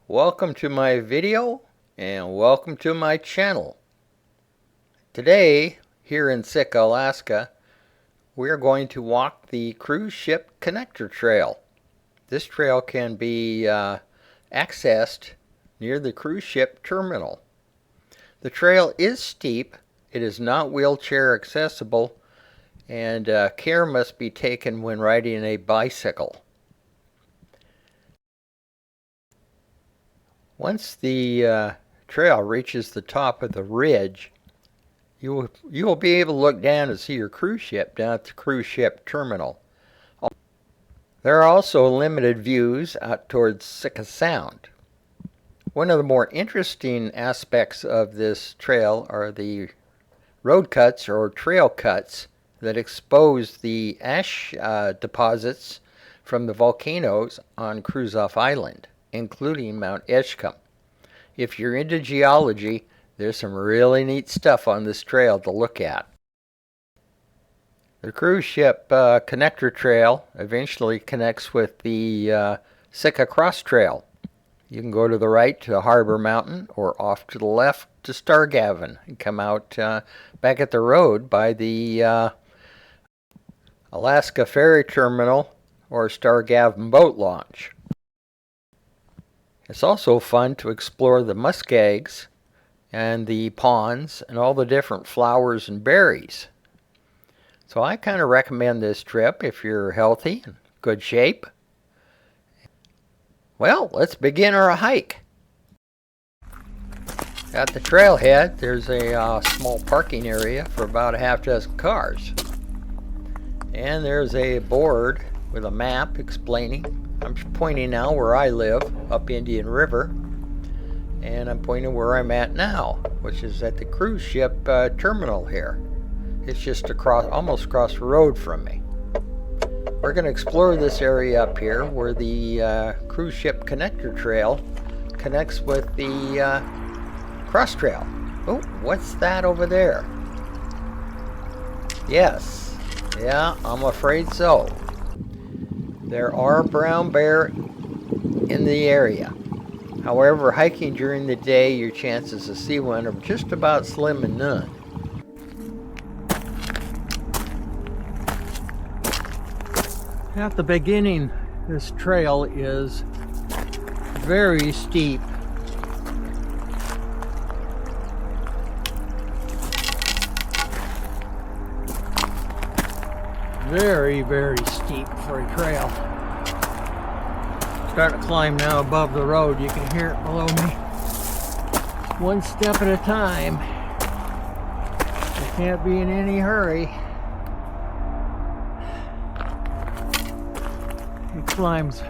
Welcome to my video and welcome to my channel. Today, here in Sitka, Alaska, we're going to walk the cruise ship connector trail. This trail can be accessed near the cruise ship terminal. The trail is steep, it is not wheelchair accessible, and care must be taken when riding a bicycle. Once the trail reaches the top of the ridge, you will be able to look down and see your cruise ship down at the cruise ship terminal. There are also limited views out towards Sitka Sound. One of the more interesting aspects of this trail are the road cuts or trail cuts that expose the ash deposits from the volcanoes on Cruise-Off Island, including Mount Edgecumbe. If you're into geology, there's some really neat stuff on this trail to look at. The cruise ship connector trail eventually connects with the Sitka Cross Trail. You can go to the right to Harbor Mountain or off to the left to Stargavin and come out back at the road by the Alaska Ferry Terminal or Stargavin Boat Launch. It's also fun to explore the muskegs and the ponds and all the different flowers and berries. So I kind of recommend this trip if you're healthy and good shape. Well, let's begin our hike. At the trailhead, there's a small parking area for about a half dozen cars. And there's a board with a map explaining. I'm pointing now where I live, up Indian River, and I'm pointing where I'm at now, which is at the cruise ship terminal here. It's just almost across the road from me. We're going to explore this area up here where the cruise ship connector trail connects with the cross trail. Oh, what's that over there? Yes, yeah, I'm afraid so. There are brown bear in the area. However, hiking during the day, your chances to see one are just about slim and none. At the beginning, this trail is very steep. Very, very steep for a trail. Starting to climb now above the road. You can hear it below me. One step at a time. I can't be in any hurry. It climbs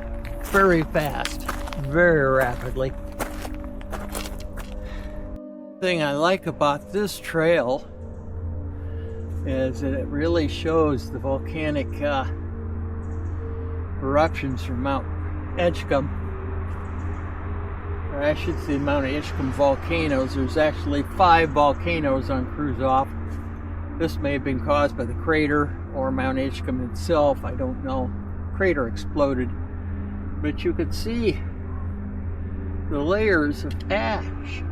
very fast, very rapidly. The thing I like about this trail is that it really shows the volcanic eruptions from Mount Edgecumbe, or I should say Mount Edgecumbe volcanoes. There's actually 5 volcanoes on Cruise-Off. This may have been caused by the crater or Mount Edgecumbe itself, I don't know. The crater exploded, but you could see the layers of ash,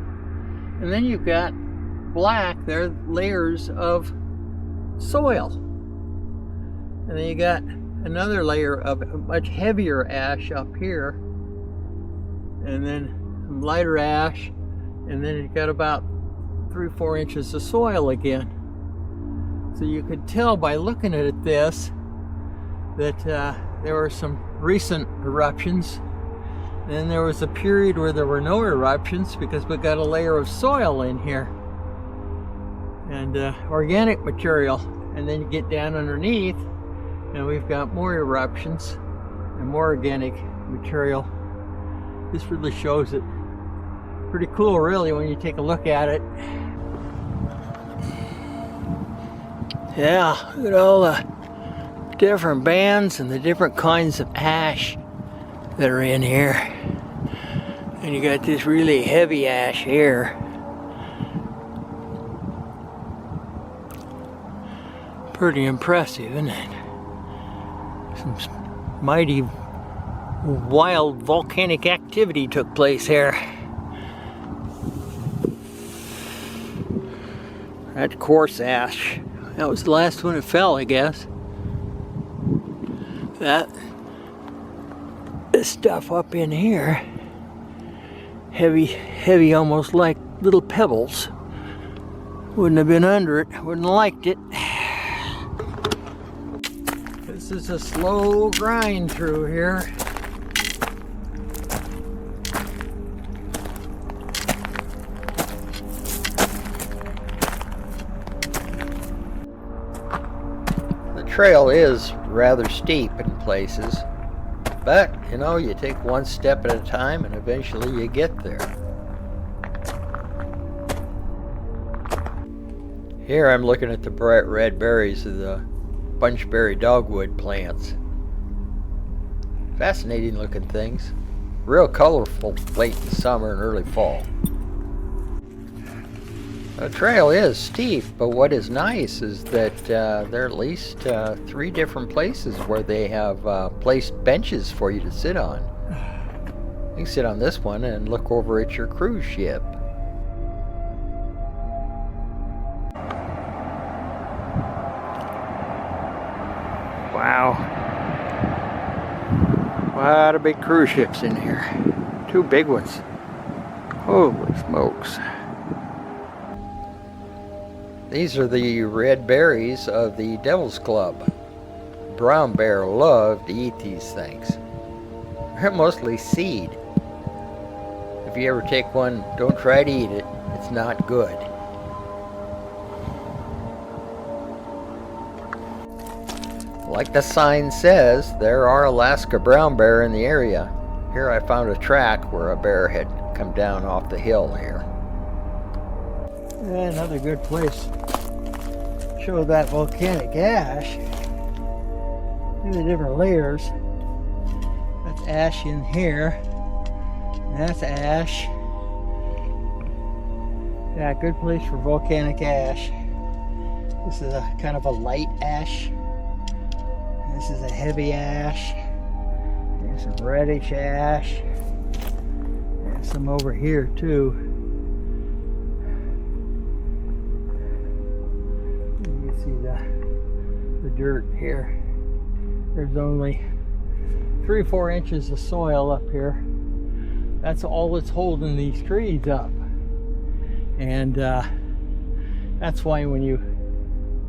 and then you've got black, there are layers of soil, and then you got another layer of much heavier ash up here, and then some lighter ash, and then you got about 3-4 inches of soil again. So you could tell by looking at this that there were some recent eruptions, and then there was a period where there were no eruptions because we got a layer of soil in here and organic material, and then you get down underneath and we've got more eruptions and more organic material. This really shows it. Pretty cool really when you take a look at it. Yeah, look at all the different bands and the different kinds of ash that are in here. And you got this really heavy ash here. Pretty impressive, isn't it? Some mighty wild volcanic activity took place here. That coarse ash. That was the last one that fell, I guess. This stuff up in here, heavy, almost like little pebbles. Wouldn't have been under it, wouldn't have liked it. This is a slow grind through here. The trail is rather steep in places, but you know, you take one step at a time and eventually you get there. Here I'm looking at the bright red berries of the bunchberry dogwood plants. Fascinating looking things. Real colorful late in summer and early fall. The trail is steep, but what is nice is that there are at least 3 different places where they have placed benches for you to sit on. You can sit on this one and look over at your cruise ship. Wow. A lot of big cruise ships in here. 2 big ones. Holy smokes. These are the red berries of the Devil's Club. Brown bear love to eat these things. They're mostly seed. If you ever take one, don't try to eat it. It's not good. Like the sign says, there are Alaska brown bear in the area. Here I found a track where a bear had come down off the hill here. Another good place. Show that volcanic ash. Look at the different layers. That's ash in here. That's ash. Yeah, good place for volcanic ash. This is a kind of a light ash. This is a heavy ash. There's some reddish ash. There's some over here too. You can see the dirt here. There's only 3 or 4 inches of soil up here. That's all that's holding these trees up. And that's why when you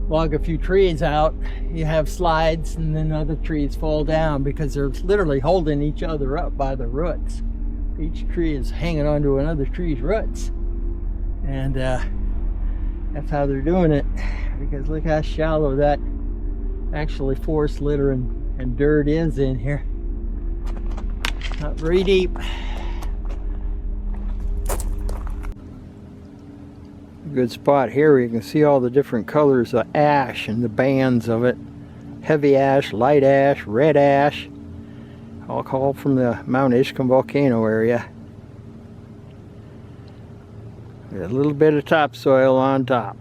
log a few trees out, you have slides and then other trees fall down, because they're literally holding each other up by the roots. Each tree is hanging onto another tree's roots. And that's how they're doing it, because look how shallow that actually forest litter and dirt is in here. Not very deep. Good spot here where you can see all the different colors of ash and the bands of it. Heavy ash, light ash, red ash, all called from the Mount Edgecumbe Volcano area. With a little bit of topsoil on top.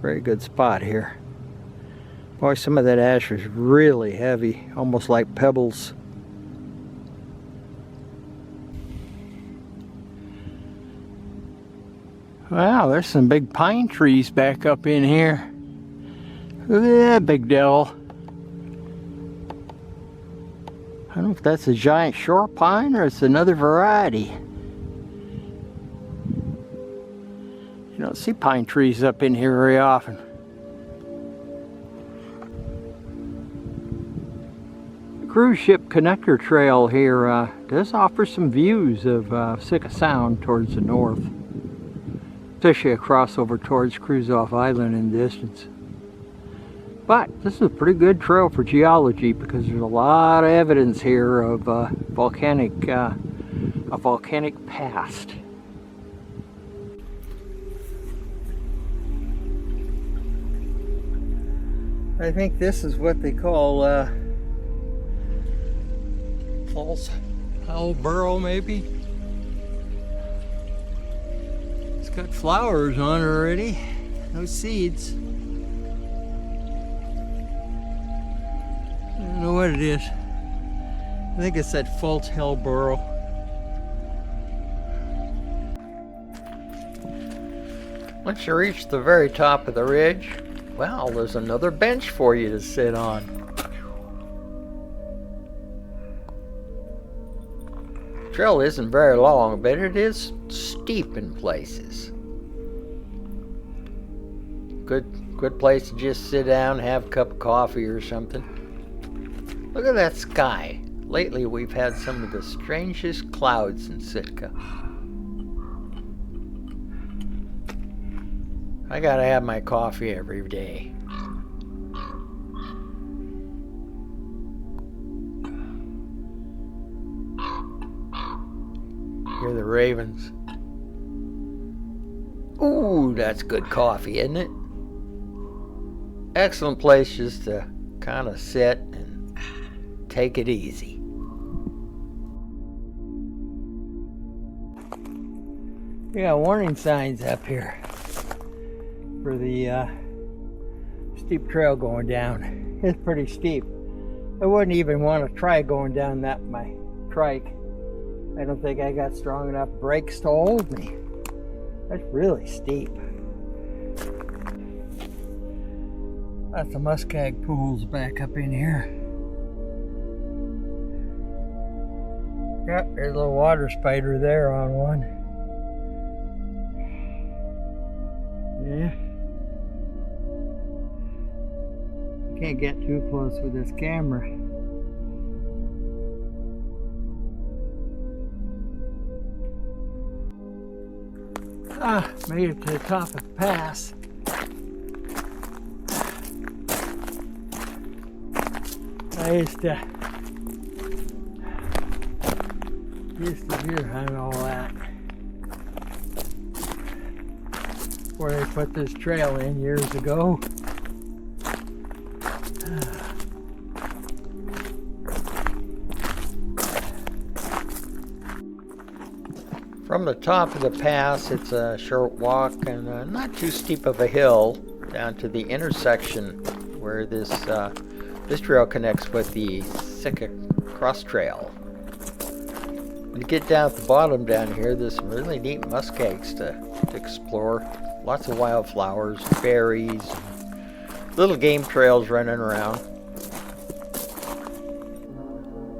Very good spot here. Boy, some of that ash was really heavy, almost like pebbles. Wow, there's some big pine trees back up in here. Look at that big devil. I don't know if that's a giant shore pine or it's another variety. You don't see pine trees up in here very often. The cruise ship connector trail here does offer some views of Sitka Sound towards the north. Especially a crossover towards Cruise-Off Island in the distance. But this is a pretty good trail for geology, because there's a lot of evidence here of a volcanic past. I think this is what they call false owl burrow, maybe. Got flowers on it already, no seeds. I don't know what it is. I think it's at Fultz Hill Burrow. Once you reach the very top of the ridge, well, there's another bench for you to sit on. The trail isn't very long, but it is steep in places. Good place to just sit down, have a cup of coffee or something. Look at that sky. Lately we've had some of the strangest clouds in Sitka. I gotta have my coffee every day. Hear the ravens. Ooh, that's good coffee, isn't it? Excellent place just to kind of sit and take it easy. We got warning signs up here for the steep trail going down. It's pretty steep. I wouldn't even want to try going down that with my trike. I don't think I got strong enough brakes to hold me. That's really steep. Lots of muskeg pools back up in here. Yep, there's a little water spider there on one. Yeah. Can't get too close with this camera. Made it to the top of the pass. I used to deer hunt all that. Where they put this trail in years ago. From the top of the pass, it's a short walk and not too steep of a hill down to the intersection where this trail connects with the Sitka Cross Trail. When you get down at the bottom down here, there's some really neat muskegs to explore. Lots of wildflowers, berries, little game trails running around.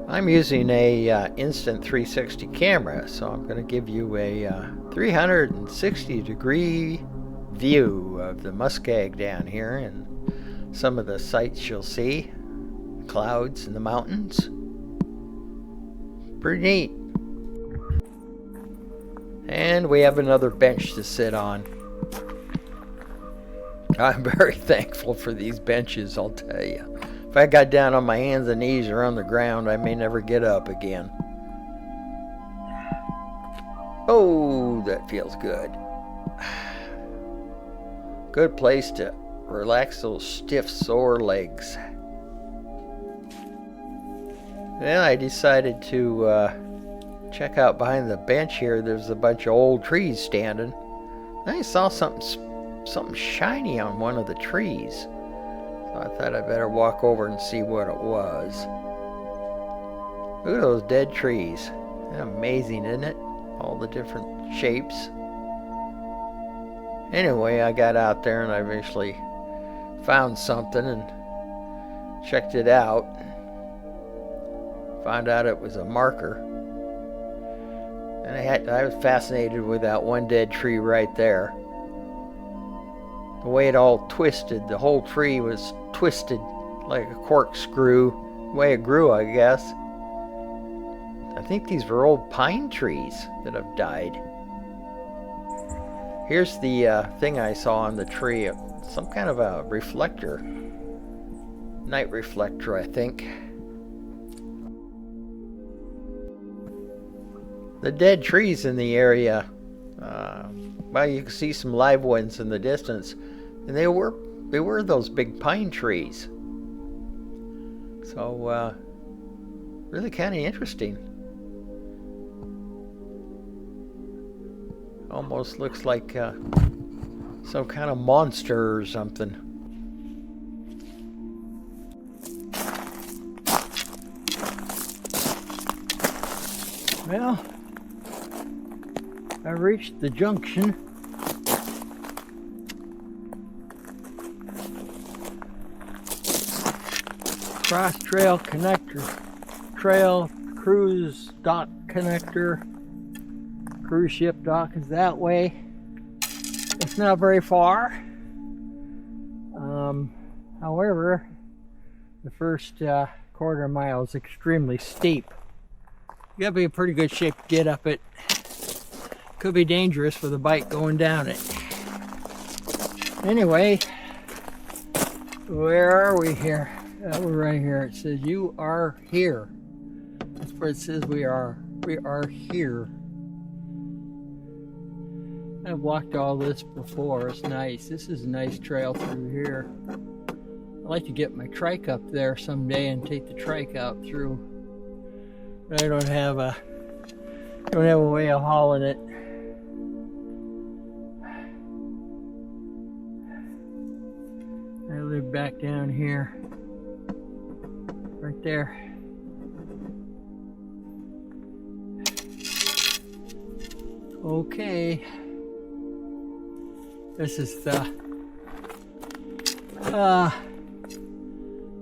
I'm using a instant 360 camera, so I'm going to give you a 360 degree view of the Muskeg down here and some of the sights you'll see, clouds and the mountains. Pretty neat. And we have another bench to sit on. I'm very thankful for these benches, I'll tell you. If I got down on my hands and knees or on the ground, I may never get up again. Oh, that feels good. Good place to relax those stiff, sore legs. Then I decided to check out behind the bench here. There's a bunch of old trees standing. I saw something shiny on one of the trees. So I thought I'd better walk over and see what it was. Look at those dead trees. Amazing, isn't it? All the different shapes. Anyway, I got out there and I eventually found something and checked it out. Found out it was a marker. And I was fascinated with that one dead tree right there. The way it all twisted, the whole tree was twisted like a corkscrew. The way it grew, I guess. I think these were old pine trees that have died. Here's the thing I saw on the tree. Some kind of a reflector. Night reflector, I think. The dead trees in the area, well, you can see some live ones in the distance, and they were those big pine trees. So really kind of interesting. Almost looks like some kind of monster or something. Well, I reached the junction. Cross Trail connector. Trail, cruise dock connector. Cruise ship dock is that way. It's not very far. However, the first quarter mile is extremely steep. You gotta be in pretty good shape to get up it. Could be dangerous for the bike going down it. Anyway, where are we here? We're right here. It says you are here. That's where it says we are. We are here. I've walked all this before. It's nice. This is a nice trail through here. I'd like to get my trike up there someday and take the trike out through. But I don't have a way of hauling it. I live back down here. Right there. Okay. This is the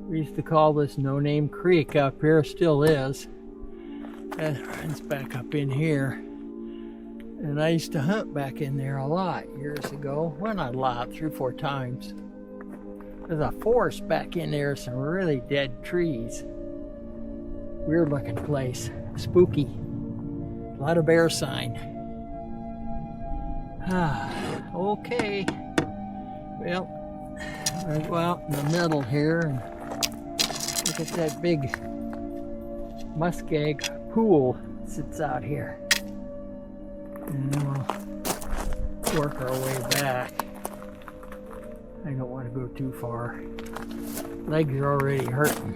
we used to call this No Name Creek up here, still is. And it runs back up in here. And I used to hunt back in there a lot years ago. Well, not a lot, 3 or 4 times. There's a forest back in there, some really dead trees. Weird looking place, spooky. A lot of bear sign. Okay. Well, I go out in the middle here and look at that big Muskeg pool that sits out here. And then we'll work our way back. I don't want to go too far. Legs are already hurting.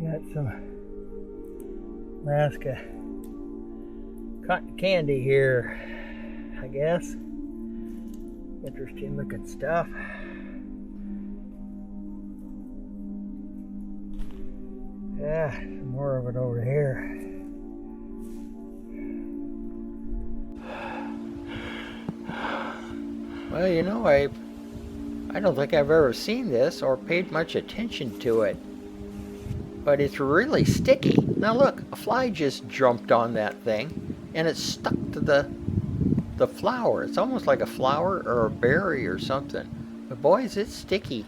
Got some Alaska cotton candy here, I guess. Interesting looking stuff. Yeah, some more of it over here. Well, you know, I don't think I've ever seen this or paid much attention to it. But it's really sticky. Now look, a fly just jumped on that thing and it's stuck to the flower. It's almost like a flower or a berry or something. But boys, it's sticky.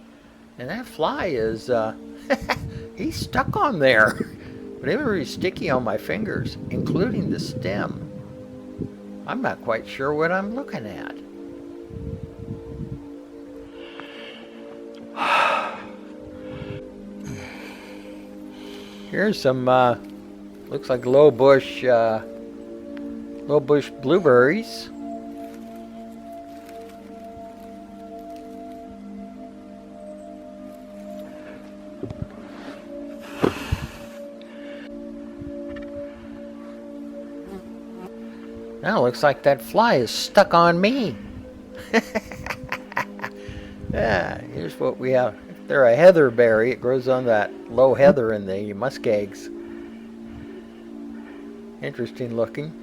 And that fly is, he's stuck on there. But it was really sticky on my fingers, including the stem. I'm not quite sure what I'm looking at. Here's some, looks like low bush blueberries. Now it looks like that fly is stuck on me. Yeah, here's what we have. If they're a heatherberry, it grows on that low heather in the muskegs. Interesting looking.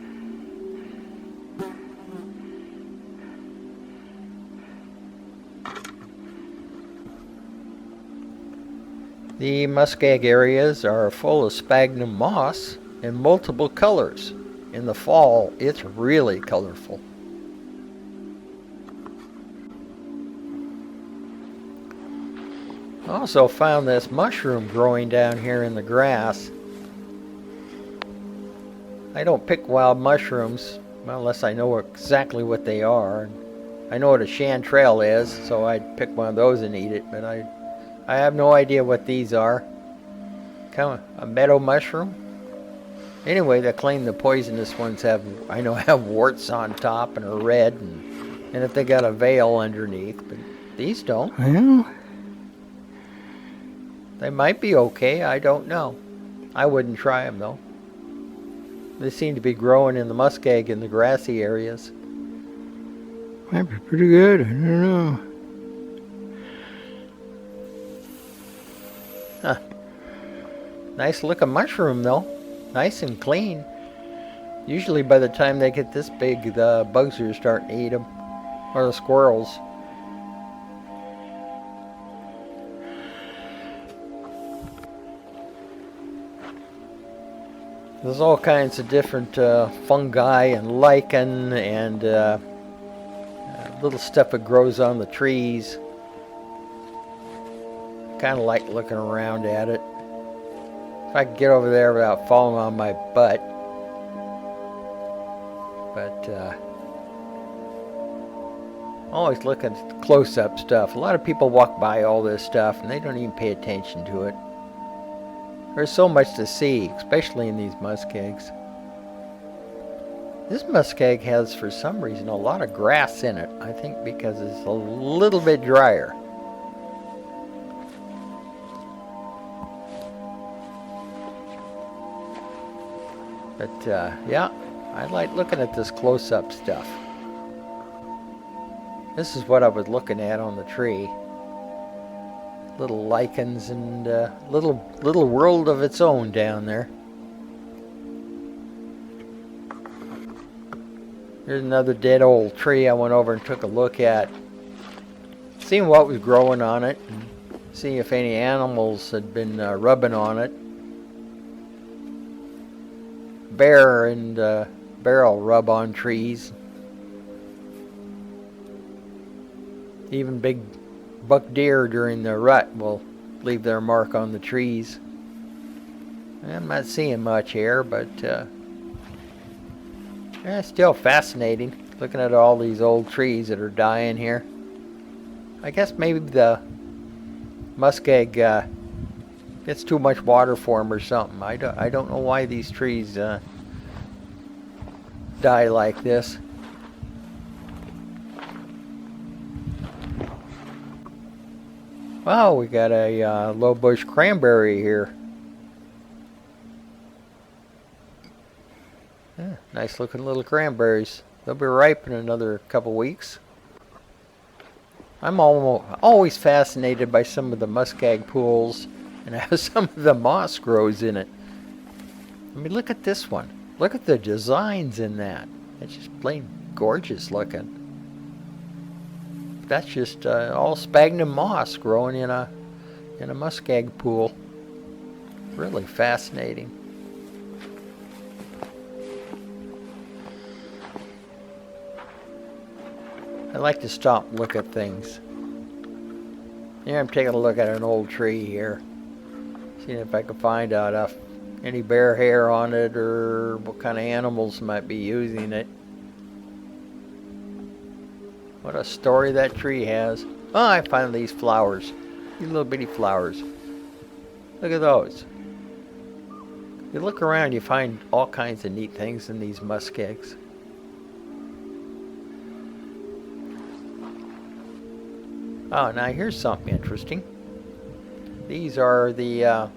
The muskeg areas are full of sphagnum moss in multiple colors. In the fall, it's really colorful. I also found this mushroom growing down here in the grass. I don't pick wild mushrooms unless I know exactly what they are. I know what a chanterelle is, so I'd pick one of those and eat it, but I have no idea what these are. Kind of a meadow mushroom. Anyway, they claim the poisonous ones have warts on top and are red, and if they got a veil underneath, but these don't. Well, They might be okay, I don't know. I wouldn't try them though. They seem to be growing in the muskeg in the grassy areas. might be pretty good. I don't know. Huh. Nice looking mushroom though. Nice and clean. Usually by the time they get this big, the bugs are starting to eat them. Or the squirrels. There's all kinds of different fungi and lichen and little stuff that grows on the trees. Kind of like looking around at it. If I could get over there without falling on my butt. But always looking at close-up stuff. A lot of people walk by all this stuff and they don't even pay attention to it. There's so much to see, especially in these muskegs. This muskeg has, for some reason, a lot of grass in it. I think because it's a little bit drier. But yeah, I like looking at this close-up stuff. This is what I was looking at on the tree. Little lichens and little world of its own down there. Here's another dead old tree I went over and took a look at. Seeing what was growing on it. And seeing if any animals had been rubbing on it. Bear and bear will rub on trees. Even big buck deer during the rut will leave their mark on the trees. I'm not seeing much here, but yeah, still fascinating looking at all these old trees that are dying here. I guess maybe the muskeg gets too much water for them or something. I don't know why these trees die like this. Wow, we got a low bush cranberry here. Yeah, nice looking little cranberries. They'll be ripe in another couple weeks. I'm always fascinated by some of the muskeg pools and how some of the moss grows in it. I mean, look at this one. Look at the designs in that. It's just plain gorgeous looking. That's just all sphagnum moss growing in a muskeg pool. Really fascinating. I like to stop and look at things. Here I'm taking a look at an old tree here. Seeing if I can find out if any bear hair on it or what kind of animals might be using it. What a story that tree has. Oh, I found these flowers. These little bitty flowers. Look at those. You look around, you find all kinds of neat things in these muskegs. Oh, now here's something interesting. These are the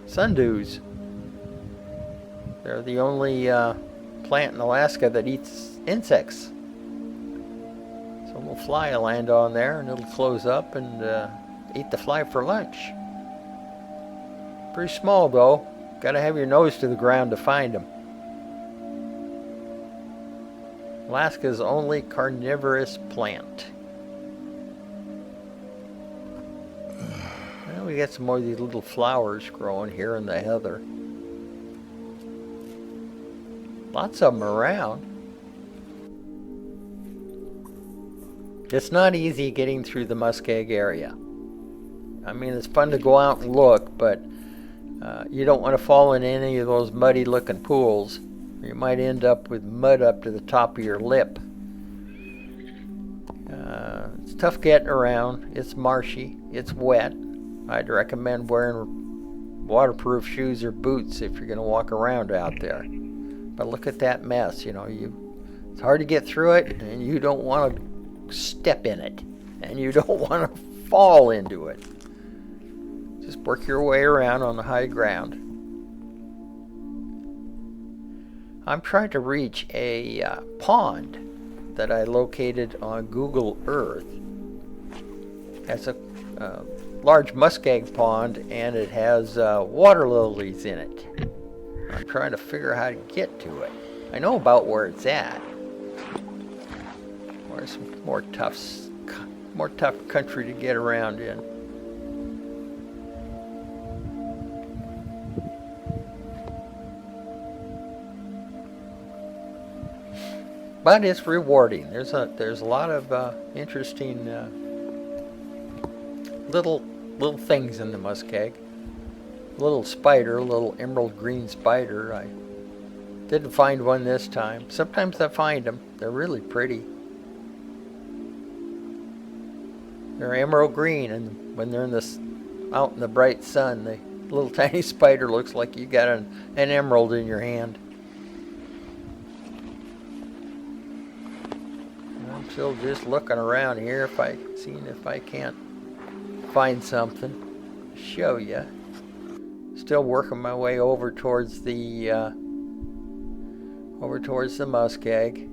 sundews. They're the only plant in Alaska that eats insects. So a little fly will land on there and it'll close up and eat the fly for lunch. Pretty small though. Gotta have your nose to the ground to find them. Alaska's only carnivorous plant. Well, we got some more of these little flowers growing here in the heather. Lots of them around. It's not easy getting through the Muskeg area. I mean, it's fun to go out and look, but you don't want to fall in any of those muddy looking pools. You might end up with mud up to the top of your lip. It's tough getting around. It's marshy. It's wet. I'd recommend wearing waterproof shoes or boots if you're going to walk around out there. But look at that mess. You know, it's hard to get through it, and you don't want to step in it, and you don't want to fall into it. Just work your way around on the high ground. I'm trying to reach a pond that I located on Google Earth. That's a large muskeg pond, and it has water lilies in it. I'm trying to figure out how to get to it. I know about where it's at. There's some more tough country to get around in. But it's rewarding. There's a lot of interesting little things in the muskeg. Little spider, little emerald green spider. I didn't find one this time. Sometimes I find them. They're really pretty. They're emerald green, and when they're out in the bright sun, the little tiny spider looks like you got an emerald in your hand. I'm still just looking around here, seeing if I can't find something to show you. Still working my way over towards the muskeg,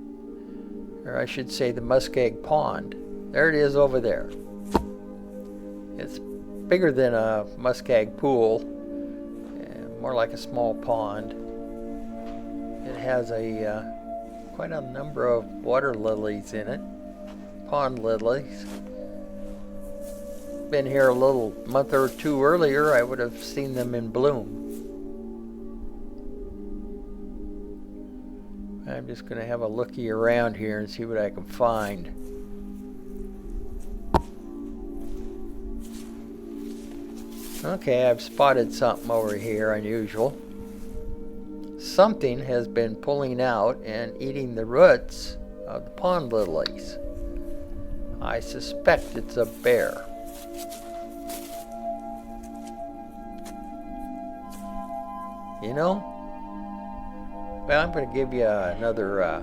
or I should say the muskeg pond. There it is over there. It's bigger than a muskeg pool, more like a small pond. It has quite a number of water lilies in it, pond lilies. Been here a little month or two earlier, I would have seen them in bloom. I'm just going to have a looky around here and see what I can find. Okay, I've spotted something over here unusual. Something has been pulling out and eating the roots of the pond lilies. I suspect it's a bear. You know, well, I'm going to give you another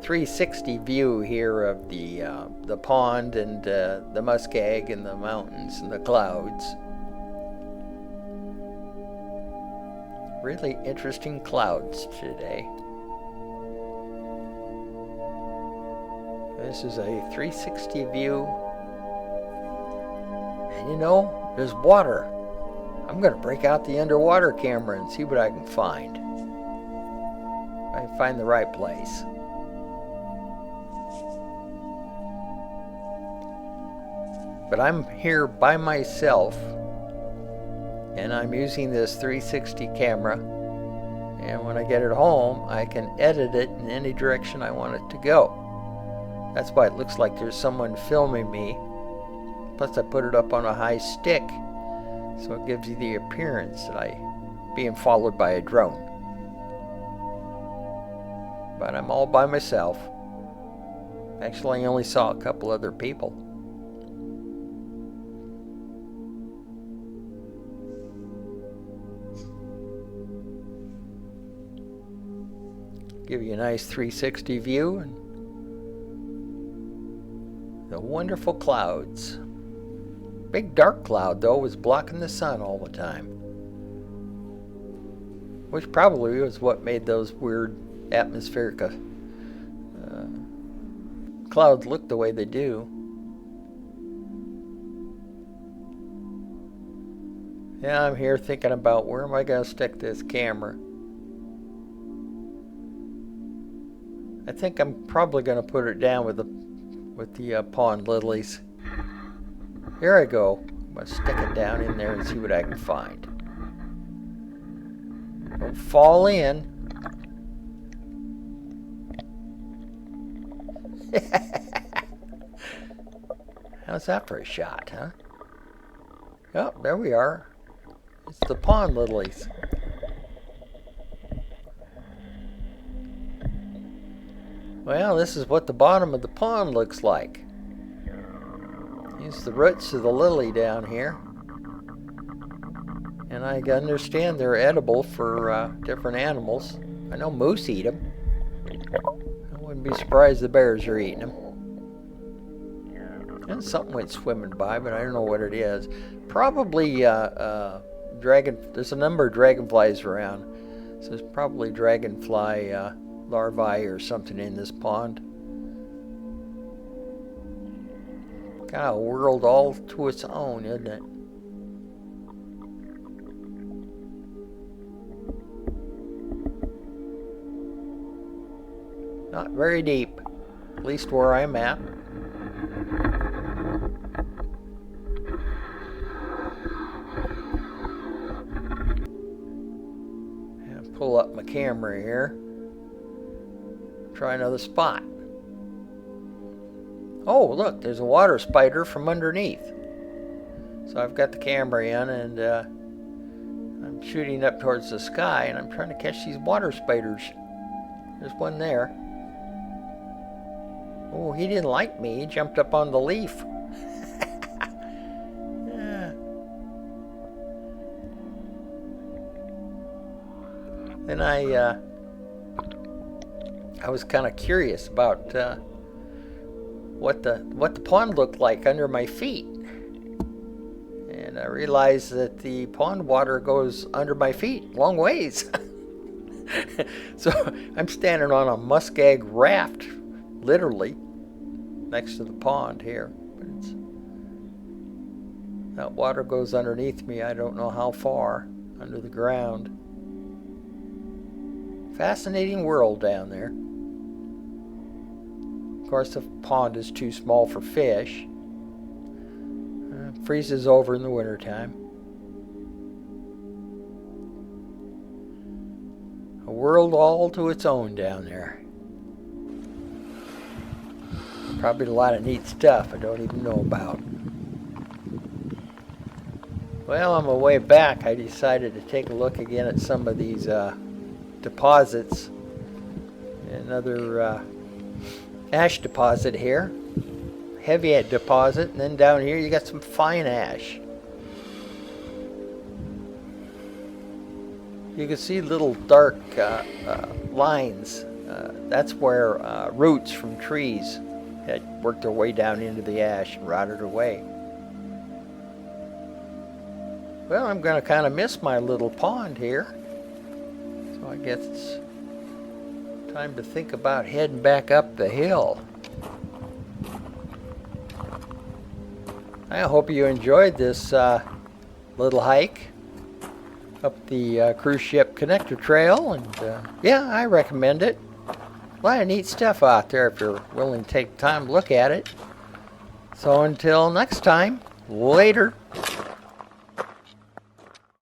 360 view here of the pond and the muskeg and the mountains and the clouds. Really interesting clouds today. This is a 360 view. And you know, there's water. I'm going to break out the underwater camera and see what I can find. If I can find the right place. But I'm here by myself, and I'm using this 360 camera, and when I get it home I can edit it in any direction I want it to go. That's why it looks like there's someone filming me. Plus I put it up on a high stick, so it gives you the appearance that I'm being followed by a drone. But I'm all by myself. Actually, I only saw a couple other people. Give you a nice 360 view and the wonderful clouds. Big dark cloud though was blocking the sun all the time, which probably was what made those weird atmospheric clouds look the way they do. Yeah, I'm here thinking about where am I going to stick this camera. I think I'm probably going to put it down with the pond lilies. Here I go. I'm going to stick it down in there and see what I can find. Don't fall in. How's that for a shot, huh? Oh, there we are. It's the pond lilies. Well, this is what the bottom of the pond looks like. Here's the roots of the lily down here. And I understand they're edible for different animals. I know moose eat them. I wouldn't be surprised the bears are eating them. And something went swimming by, but I don't know what it is. Probably there's a number of dragonflies around. So there's probably dragonfly larvae or something in this pond. Kind of a world all to its own, isn't it? Not very deep, at least where I'm at. And pull up my camera here. Try another spot. Oh, look, there's a water spider from underneath. So I've got the camera in and I'm shooting up towards the sky and I'm trying to catch these water spiders. There's one there. Oh, he didn't like me. He jumped up on the leaf. Yeah. Then I was kind of curious about what the pond looked like under my feet. And I realized that the pond water goes under my feet long ways. So I'm standing on a Muskeg raft, literally, next to the pond here. But that water goes underneath me. I don't know how far under the ground. Fascinating world down there. Of course, the pond is too small for fish. Freezes over in the wintertime. A world all to its own down there. Probably a lot of neat stuff I don't even know about. Well, on my way back, I decided to take a look again at some of these deposits. Another ash deposit here. Heavy deposit, and then down here you got some fine ash. You can see little dark lines. That's where roots from trees had worked their way down into the ash and rotted away. Well, I'm going to kind of miss my little pond here. So I guess it's time to think about heading back up the hill. I hope you enjoyed this little hike up the cruise ship connector trail, and yeah, I recommend it. A lot of neat stuff out there if you're willing to take time to look at it. So until next time, later.